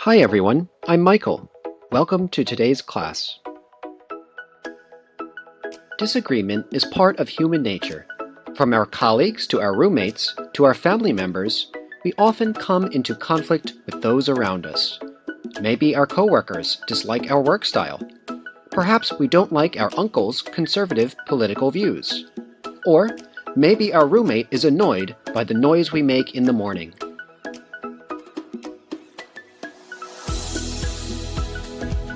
Hi everyone, I'm Michael. Welcome to today's class. Disagreement is part of human nature. From our colleagues to our roommates to our family members, we often come into conflict with those around us. Maybe our coworkers dislike our work style. Perhaps we don't like our uncle's conservative political views. Or maybe our roommate is annoyed by the noise we make in the morning.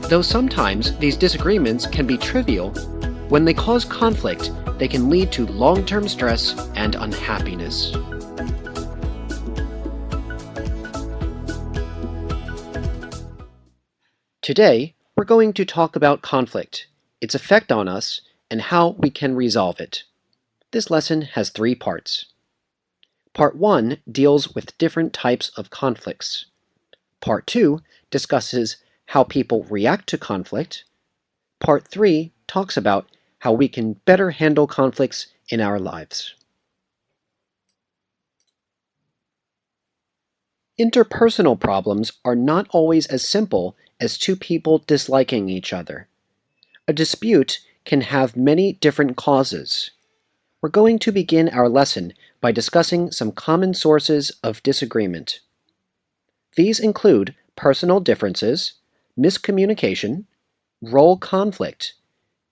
Though sometimes these disagreements can be trivial, when they cause conflict, they can lead to long-term stress and unhappiness. Today, we're going to talk about conflict, its effect on us, and how we can resolve it. This lesson has 3 parts. Part 1 deals with different types of conflicts. Part 2 discusses how people react to conflict. Part 3 talks about how we can better handle conflicts in our lives. Interpersonal problems are not always as simple as 2 people disliking each other. A dispute can have many different causes. We're going to begin our lesson by discussing some common sources of disagreement. These include personal differences, miscommunication, role conflict,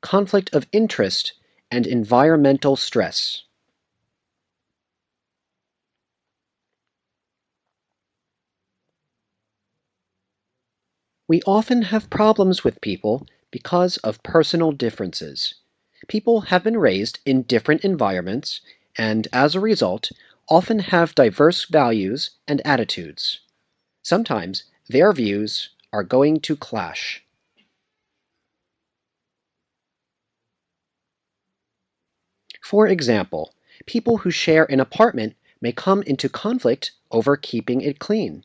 conflict of interest, and environmental stress. We often have problems with people because of personal differences. People have been raised in different environments and, as a result, often have diverse values and attitudes. Sometimes their views are going to clash. For example, people who share an apartment may come into conflict over keeping it clean.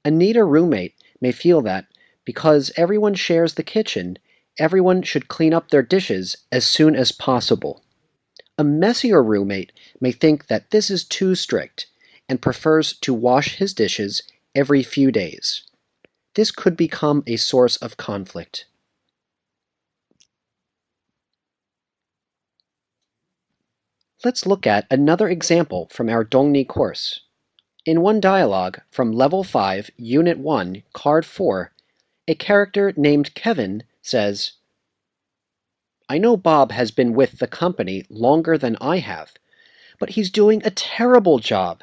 A neater roommate may feel that, because everyone shares the kitchen, everyone should clean up their dishes as soon as possible. A messier roommate may think that this is too strict and prefers to wash his dishes every few days. This could become a source of conflict. Let's look at another example from our Dongni course. In one dialogue from Level 5, Unit 1, Card 4, a character named Kevin says, "I know Bob has been with the company longer than I have, but he's doing a terrible job.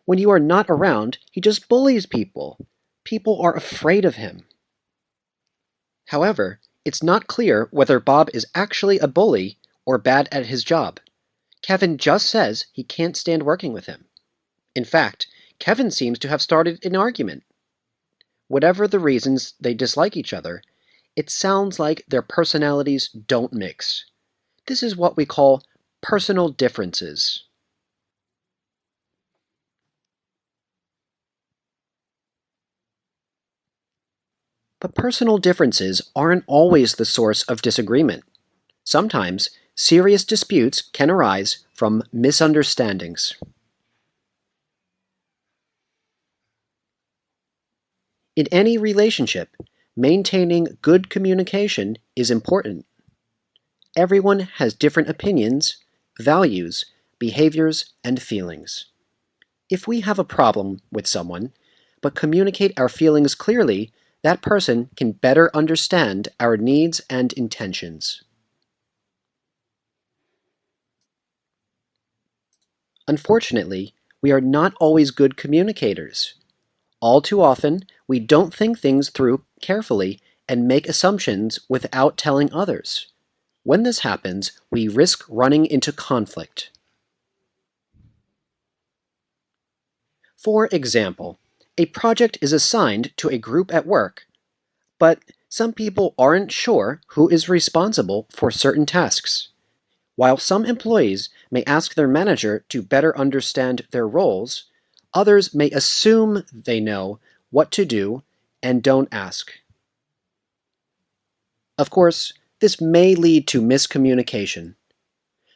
When you are not around, he just bullies people. People are afraid of him." However, it's not clear whether Bob is actually a bully or bad at his job. Kevin just says he can't stand working with him. In fact, Kevin seems to have started an argument. Whatever the reasons they dislike each other, it sounds like their personalities don't mix. This is what we call personal differences. But personal differences aren't always the source of disagreement. Sometimes, serious disputes can arise from misunderstandings. In any relationship, maintaining good communication is important. Everyone has different opinions, values, behaviors, and feelings. If we have a problem with someone, but communicate our feelings clearly, that person can better understand our needs and intentions. Unfortunately, we are not always good communicators. All too often, we don't think things through carefully and make assumptions without telling others. When this happens, we risk running into conflict. For example, a project is assigned to a group at work, but some people aren't sure who is responsible for certain tasks. While some employees may ask their manager to better understand their roles, others may assume they know what to do and don't ask. Of course, this may lead to miscommunication.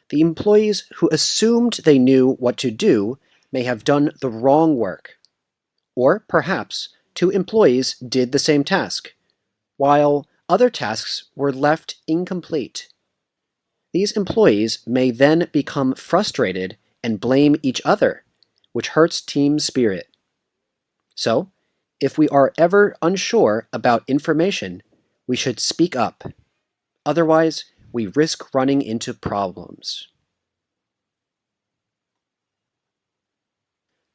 The employees who assumed they knew what to do may have done the wrong work. Or perhaps Two employees did the same task, while other tasks were left incomplete. These employees may then become frustrated and blame each other, which hurts team spirit. So, if we are ever unsure about information, we should speak up. Otherwise, we risk running into problems.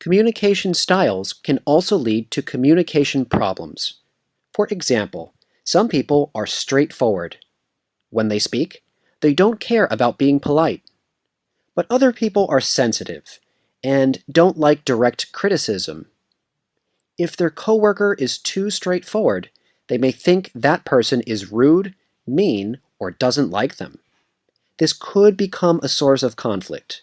Communication styles can also lead to communication problems. For example, some people are straightforward. When they speak, they don't care about being polite. But other people are sensitive and don't like direct criticism. If their coworker is too straightforward, they may think that person is rude, mean, or doesn't like them. This could become a source of conflict.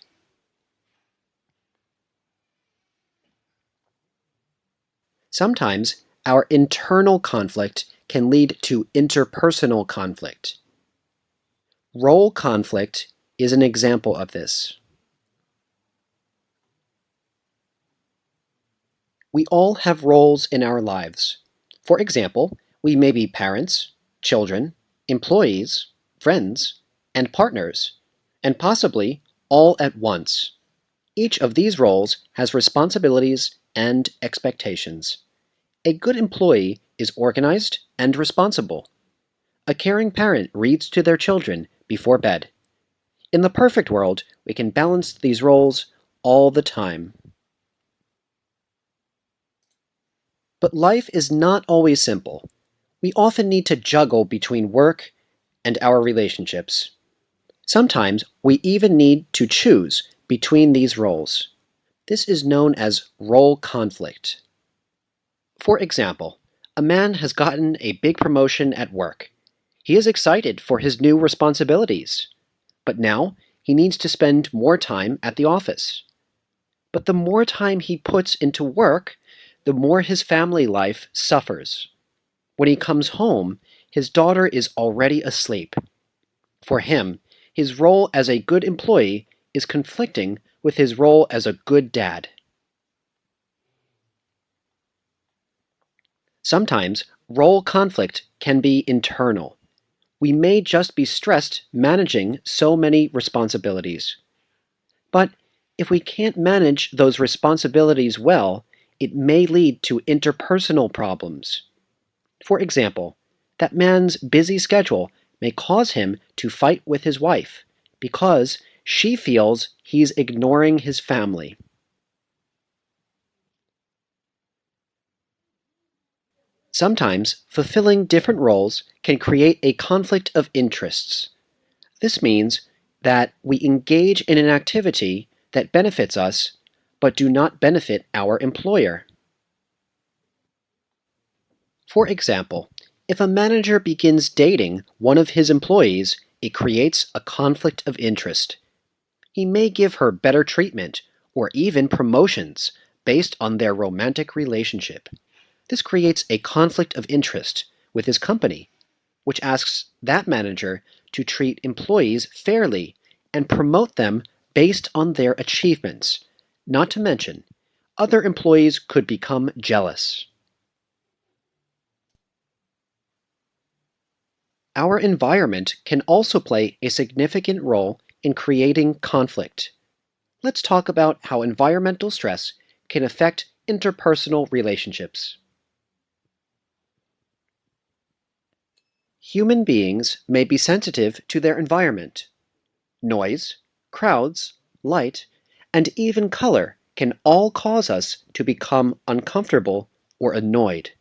Sometimes our internal conflict can lead to interpersonal conflict. Role conflict is an example of this. We all have roles in our lives. For example, we may be parents, children, employees, friends, and partners, and possibly all at once. Each of these roles has responsibilities and expectations. A good employee is organized and responsible. A caring parent reads to their children before bed. In the perfect world, we can balance these roles all the time. But life is not always simple. We often need to juggle between work and our relationships. Sometimes we even need to choose between these roles. This is known as role conflict. For example, a man has gotten a big promotion at work. He is excited for his new responsibilities, but now he needs to spend more time at the office. But the more time he puts into work, the more his family life suffers. When he comes home, his daughter is already asleep. For him, his role as a good employee is conflicting with his role as a good dad. Sometimes, role conflict can be internal. We may just be stressed managing so many responsibilities. But if we can't manage those responsibilities well, it may lead to interpersonal problems. For example, that man's busy schedule may cause him to fight with his wife because she feels he's ignoring his family. Sometimes, fulfilling different roles can create a conflict of interests. This means that we engage in an activity that benefits us but do not benefit our employer. For example, if a manager begins dating one of his employees, it creates a conflict of interest. He may give her better treatment or even promotions based on their romantic relationship. This creates a conflict of interest with his company, which asks that manager to treat employees fairly and promote them based on their achievements. Not to mention, other employees could become jealous. Our environment can also play a significant role in creating conflict. Let's talk about how environmental stress can affect interpersonal relationships. Human beings may be sensitive to their environment. Noise, crowds, light, and even color can all cause us to become uncomfortable or annoyed.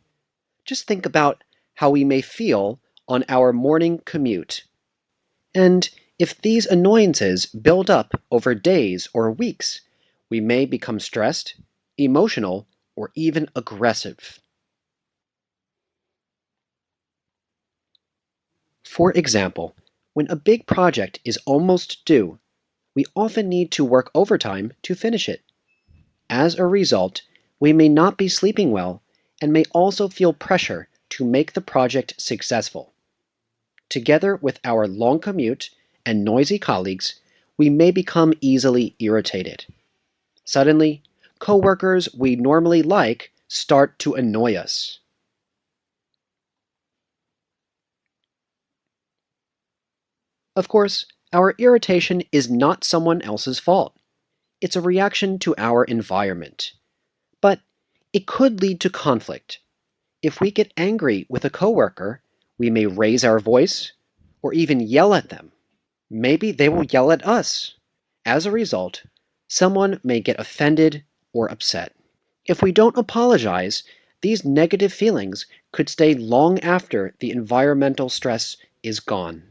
Just think about how we may feel on our morning commute. And if these annoyances build up over days or weeks, we may become stressed, emotional, or even aggressive. For example, when a big project is almost due, we often need to work overtime to finish it. As a result, we may not be sleeping well and may also feel pressure to make the project successful. Together with our long commute and noisy colleagues, we may become easily irritated. Suddenly, coworkers we normally like start to annoy us. Of course, our irritation is not someone else's fault. It's a reaction to our environment. But it could lead to conflict. If we get angry with a coworker, we may raise our voice or even yell at them. Maybe they will yell at us. As a result, someone may get offended or upset. If we don't apologize, these negative feelings could stay long after the environmental stress is gone.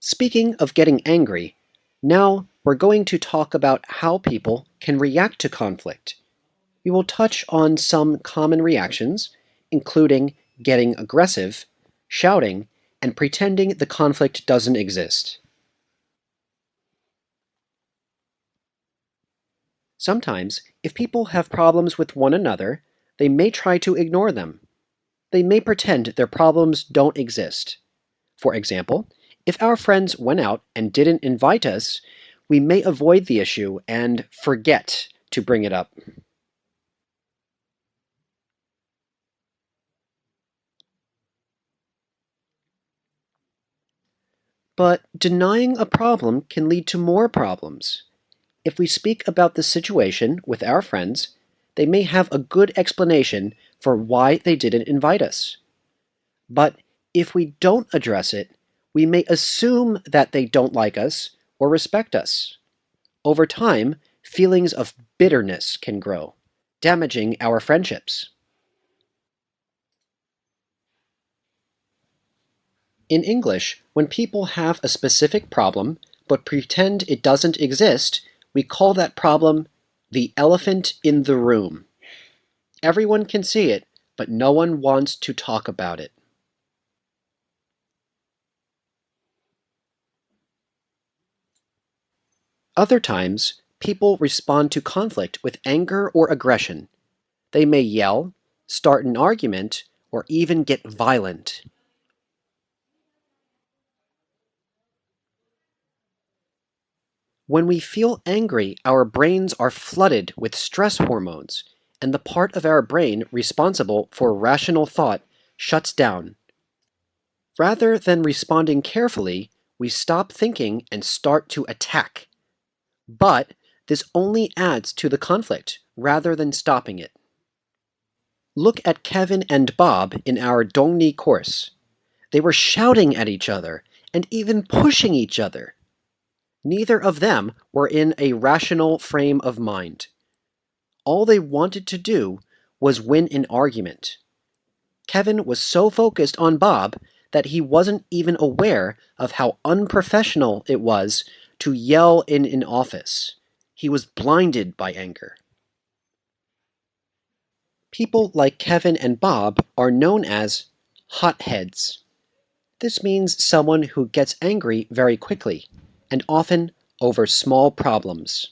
Speaking of getting angry, now we're going to talk about how people can react to conflict. We will touch on some common reactions, including getting aggressive, shouting, and pretending the conflict doesn't exist. Sometimes, if people have problems with one another, they may try to ignore them. They may pretend their problems don't exist. For example, if our friends went out and didn't invite us, we may avoid the issue and forget to bring it up. But denying a problem can lead to more problems. If we speak about the situation with our friends, they may have a good explanation for why they didn't invite us. But if we don't address it, we may assume that they don't like us or respect us. Over time, feelings of bitterness can grow, damaging our friendships. In English, when people have a specific problem but pretend it doesn't exist, we call that problem the elephant in the room. Everyone can see it, but no one wants to talk about it. Other times, people respond to conflict with anger or aggression. They may yell, start an argument, or even get violent. When we feel angry, our brains are flooded with stress hormones, and the part of our brain responsible for rational thought shuts down. Rather than responding carefully, we stop thinking and start to attack. But this only adds to the conflict rather than stopping it. Look at Kevin and Bob in our Dongni course. They were shouting at each other and even pushing each other. Neither of them were in a rational frame of mind. All they wanted to do was win an argument. Kevin was so focused on Bob that he wasn't even aware of how unprofessional it was to yell in an office. He was blinded by anger. People like Kevin and Bob are known as hotheads. This means someone who gets angry very quickly, and often over small problems.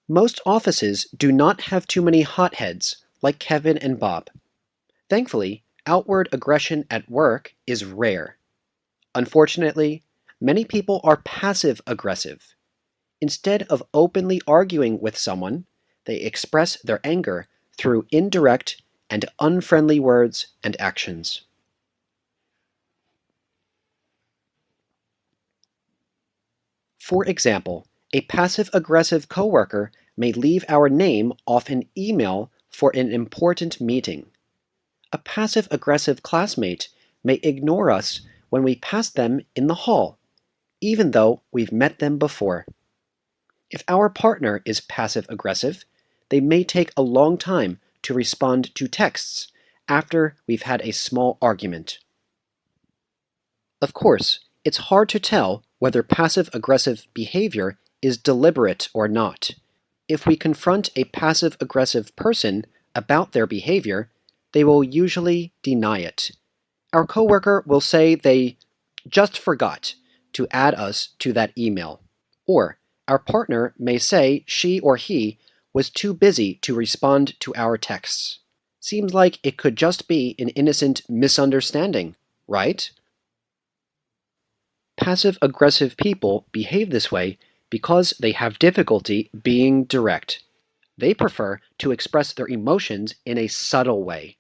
Most offices do not have too many hotheads like Kevin and Bob. Thankfully, outward aggression at work is rare. Unfortunately, many people are passive-aggressive. Instead of openly arguing with someone, they express their anger through indirect and unfriendly words and actions. For example, a passive-aggressive coworker may leave our name off an email for an important meeting. A passive-aggressive classmate may ignore us when we pass them in the hall, even though we've met them before. If our partner is passive-aggressive, they may take a long time to respond to texts after we've had a small argument. Of course, it's hard to tell whether passive-aggressive behavior is deliberate or not. If we confront a passive-aggressive person about their behavior, they will usually deny it. Our coworker will say they just forgot to add us to that email. Or our partner may say she or he was too busy to respond to our texts. Seems like it could just be an innocent misunderstanding, right? Passive-aggressive people behave this way because they have difficulty being direct. They prefer to express their emotions in a subtle way.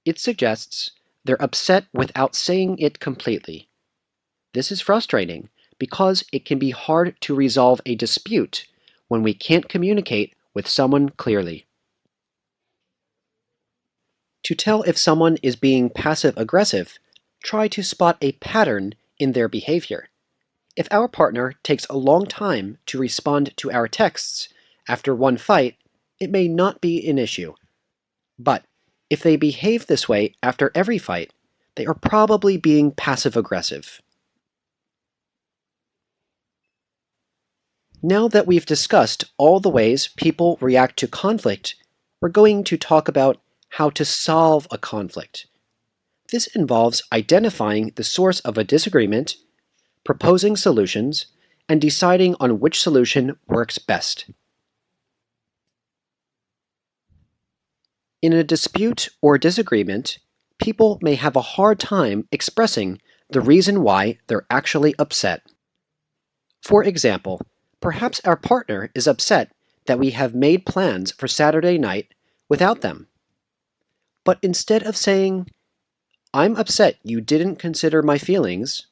It suggests they're upset without saying it completely. This is frustrating because it can be hard to resolve a dispute when we can't communicate with someone clearly. To tell if someone is being passive-aggressive, try to spot a pattern in their behavior. If our partner takes a long time to respond to our texts after one fight, it may not be an issue. But if they behave this way after every fight, they are probably being passive-aggressive. Now that we've discussed all the ways people react to conflict, we're going to talk about how to solve a conflict. This involves identifying the source of a disagreement, proposing solutions, and deciding on which solution works best. In a dispute or disagreement, people may have a hard time expressing the reason why they're actually upset. For example, perhaps our partner is upset that we have made plans for Saturday night without them. But instead of saying, "I'm upset you didn't consider my feelings,"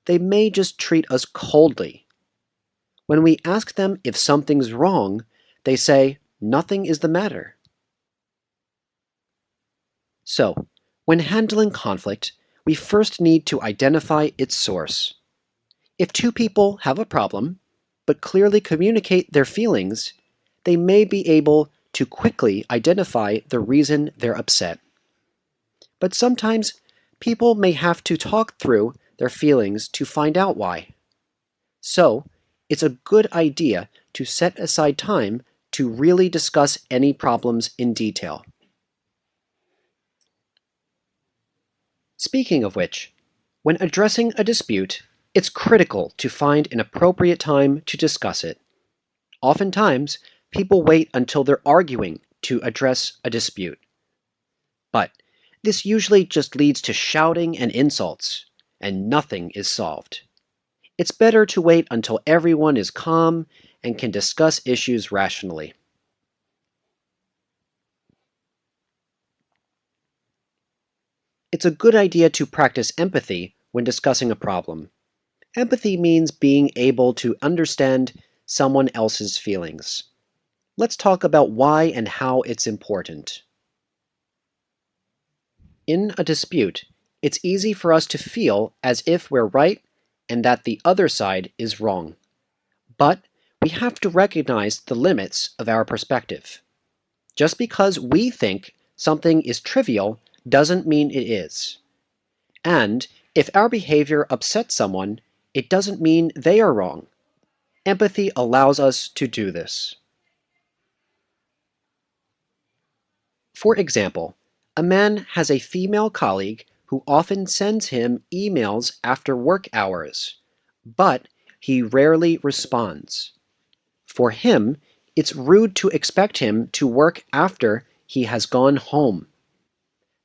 they may just treat us coldly. When we ask them if something's wrong, they say, "Nothing is the matter." So, when handling conflict, we first need to identify its source. If two people have a problem, but clearly communicate their feelings, they may be able to quickly identify the reason they're upset. But sometimes people may have to talk through their feelings to find out why. So, it's a good idea to set aside time to really discuss any problems in detail. Speaking of which, when addressing a dispute, it's critical to find an appropriate time to discuss it. Oftentimes, people wait until they're arguing to address a dispute. But this usually just leads to shouting and insults, and nothing is solved. It's better to wait until everyone is calm and can discuss issues rationally. It's a good idea to practice empathy when discussing a problem. Empathy means being able to understand someone else's feelings. Let's talk about why and how it's important. In a dispute, it's easy for us to feel as if we're right and that the other side is wrong. But we have to recognize the limits of our perspective. Just because we think something is trivial doesn't mean it is. And if our behavior upsets someone, it doesn't mean they are wrong. Empathy allows us to do this. For example, a man has a female colleague who often sends him emails after work hours, but he rarely responds. For him, it's rude to expect him to work after he has gone home.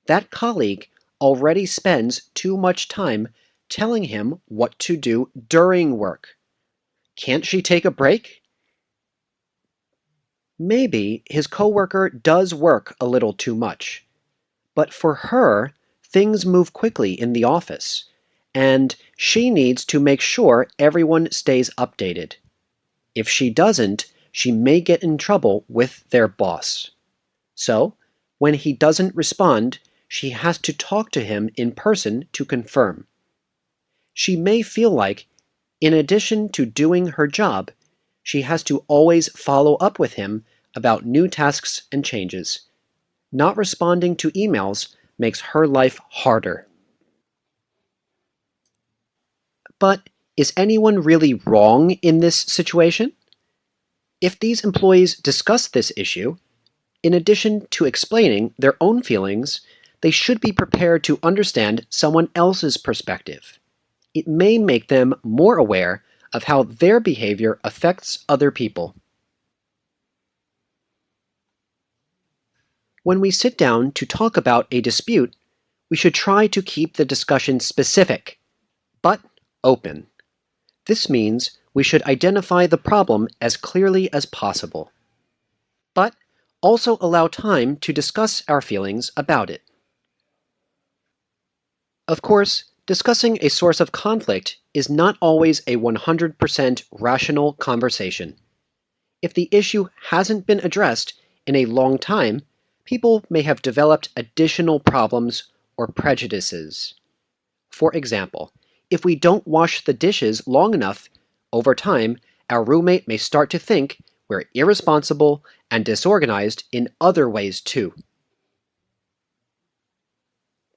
That colleague already spends too much time telling him what to do during work. Can't she take a break? Maybe his coworker does work a little too much, but for her, things move quickly in the office, and she needs to make sure everyone stays updated. If she doesn't, she may get in trouble with their boss. So, when he doesn't respond, she has to talk to him in person to confirm. She may feel like, in addition to doing her job, she has to always follow up with him about new tasks and changes. Not responding to emails makes her life harder. But is anyone really wrong in this situation? If these employees discuss this issue, in addition to explaining their own feelings, they should be prepared to understand someone else's perspective. It may make them more aware of how their behavior affects other people. When we sit down to talk about a dispute, we should try to keep the discussion specific, but open. This means we should identify the problem as clearly as possible, but also allow time to discuss our feelings about it. Of course, discussing a source of conflict is not always a 100% rational conversation. If the issue hasn't been addressed in a long time, people may have developed additional problems or prejudices. For example, if we don't wash the dishes long enough, over time, our roommate may start to think we're irresponsible and disorganized in other ways too.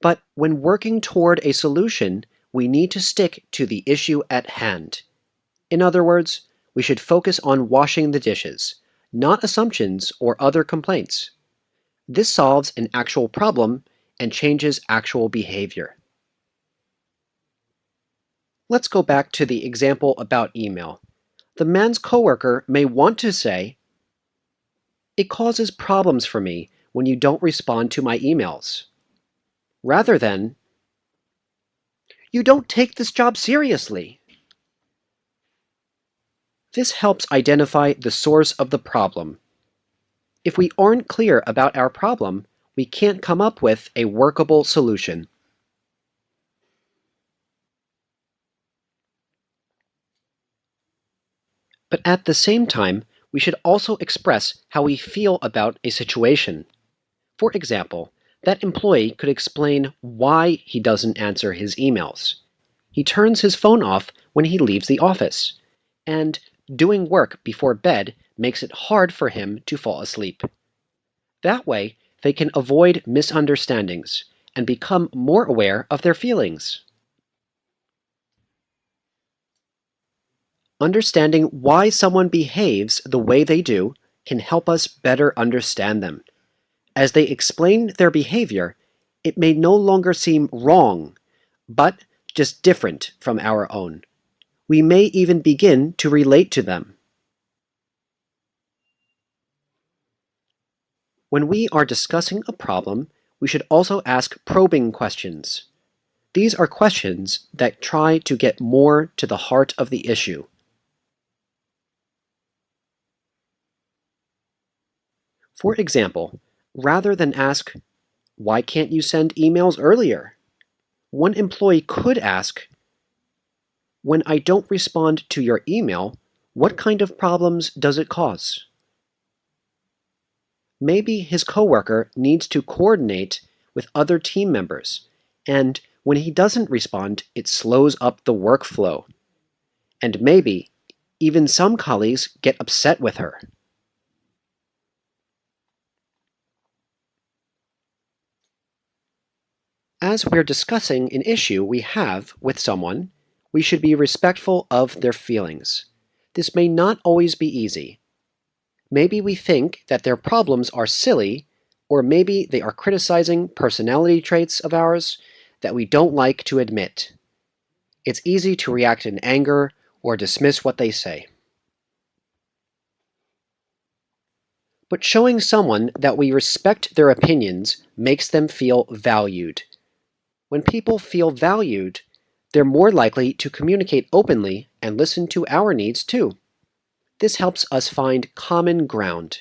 But when working toward a solution, we need to stick to the issue at hand. In other words, we should focus on washing the dishes, not assumptions or other complaints. This solves an actual problem and changes actual behavior. Let's go back to the example about email. The man's coworker may want to say, "It causes problems for me when you don't respond to my emails," rather than, "You don't take this job seriously." This helps identify the source of the problem. If we aren't clear about our problem, we can't come up with a workable solution. But at the same time, we should also express how we feel about a situation. For example, that employee could explain why he doesn't answer his emails. He turns his phone off when he leaves the office, and doing work before bed makes it hard for him to fall asleep. That way, they can avoid misunderstandings and become more aware of their feelings. Understanding why someone behaves the way they do can help us better understand them. As they explain their behavior, it may no longer seem wrong, but just different from our own. We may even begin to relate to them. When we are discussing a problem, we should also ask probing questions. These are questions that try to get more to the heart of the issue. For example, rather than ask, "Why can't you send emails earlier?" one employee could ask, "When I don't respond to your email, what kind of problems does it cause?" Maybe his coworker needs to coordinate with other team members, and when he doesn't respond, it slows up the workflow. And maybe even some colleagues get upset with her. As we're discussing an issue we have with someone, we should be respectful of their feelings. This may not always be easy. Maybe we think that their problems are silly, or maybe they are criticizing personality traits of ours that we don't like to admit. It's easy to react in anger or dismiss what they say. But showing someone that we respect their opinions makes them feel valued. When people feel valued, they're more likely to communicate openly and listen to our needs too. This helps us find common ground.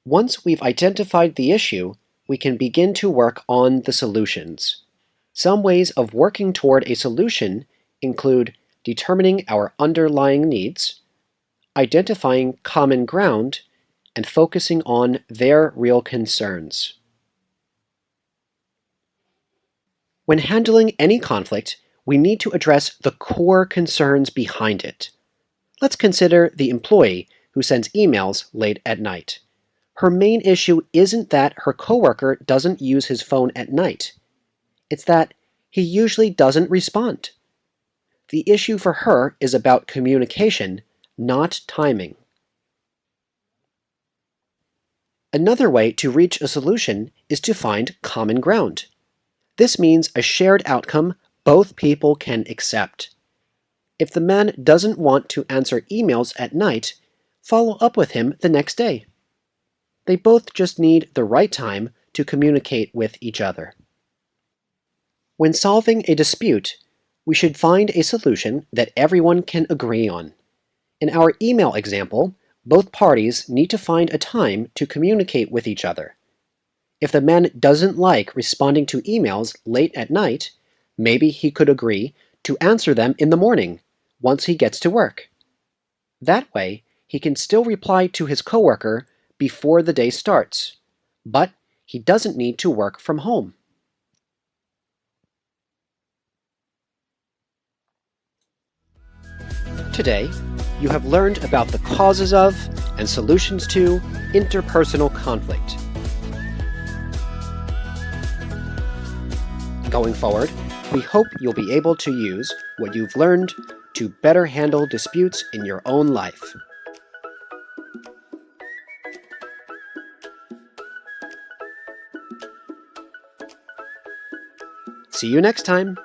Once we've identified the issue, we can begin to work on the solutions. Some ways of working toward a solution include determining our underlying needs, identifying common ground, and focusing on their real concerns. When handling any conflict, we need to address the core concerns behind it. Let's consider the employee who sends emails late at night. Her main issue isn't that her coworker doesn't use his phone at night. It's that he usually doesn't respond. The issue for her is about communication, not timing. Another way to reach a solution is to find common ground. This means a shared outcome both people can accept. If the man doesn't want to answer emails at night, follow up with him the next day. They both just need the right time to communicate with each other. When solving a dispute, we should find a solution that everyone can agree on. In our email example, both parties need to find a time to communicate with each other. If the man doesn't like responding to emails late at night, maybe he could agree to answer them in the morning, once he gets to work. That way, he can still reply to his coworker before the day starts, but he doesn't need to work from home. Today, you have learned about the causes of and solutions to interpersonal conflict. Going forward, we hope you'll be able to use what you've learned to better handle disputes in your own life. See you next time!